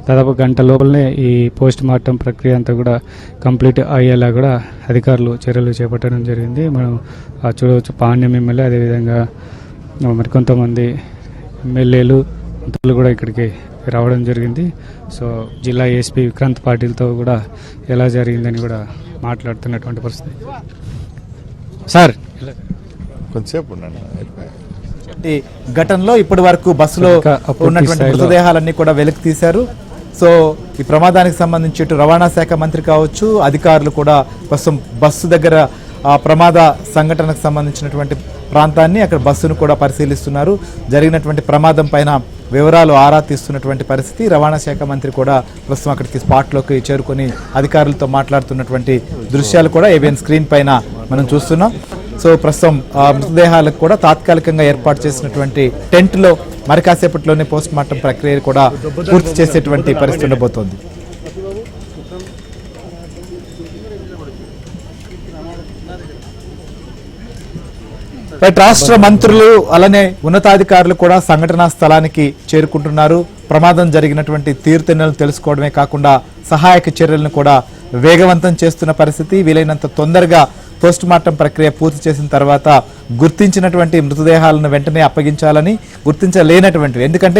దాదాపు గంట లోపలనే ఈ పోస్ట్ మార్టం ప్రక్రియ అంతా కూడా కంప్లీట్ అయ్యేలా కూడా అధికారులు చర్యలు చేపట్టడం జరిగింది. మనం చూడవచ్చు పాణ్యం ఎమ్మెల్యే, అదేవిధంగా మరికొంతమంది ఎమ్మెల్యేలు మంత్రులు కూడా ఇక్కడికి రావడం జరిగింది. సో జిల్లా ఎస్పీ విక్రాంత్ పాటిల్తో కూడా ఎలా జరిగిందని కూడా మాట్లాడుతున్నటువంటి పరిస్థితి. సార్ కొంచెంసేపు ఘటనలో ఇప్పటి వరకు బస్సులో ఉన్నటువంటి మృతదేహాలన్నీ కూడా వెలికి తీశారు. సో ఈ ప్రమాదానికి సంబంధించి ఇటు రవాణా శాఖ మంత్రి కావచ్చు, అధికారులు కూడా ప్రస్తుతం బస్సు దగ్గర ప్రమాద సంఘటనకు సంబంధించినటువంటి ప్రాంతాన్ని, అక్కడ బస్సును కూడా పరిశీలిస్తున్నారు. జరిగినటువంటి ప్రమాదం పైన వివరాలు ఆరా తీస్తున్నటువంటి పరిస్థితి. రవాణా శాఖ మంత్రి కూడా ప్రస్తుతం అక్కడికి స్పాట్లోకి చేరుకొని అధికారులతో మాట్లాడుతున్నటువంటి దృశ్యాలు కూడా ఏబిఎన్ స్క్రీన్ పైన మనం చూస్తున్నాం. సో ప్రస్తుతం మృతదేహాలకు కూడా తాత్కాలికంగా ఏర్పాటు చేసినటువంటి టెంట్లో మరి కాసేపట్లోనే పోస్ట్ మార్టం ప్రక్రియ కూడా పూర్తి చేసేటువంటి పరిస్థితి ఉండబోతోంది. రాష్ట్ర మంత్రులు అలానే ఉన్నతాధికారులు కూడా సంఘటనా స్థలానికి చేరుకుంటున్నారు. ప్రమాదం జరిగినటువంటి తీరుతెన్నులను తెలుసుకోవడమే కాకుండా సహాయక చర్యలను కూడా వేగవంతం చేస్తున్న పరిస్థితి. వీలైనంత తొందరగా పోస్ట్ మార్టం ప్రక్రియ పూర్తి చేసిన తర్వాత గుర్తించినటువంటి మృతదేహాలను వెంటనే అప్పగించాలని, గుర్తించలేనటువంటి ఎందుకంటే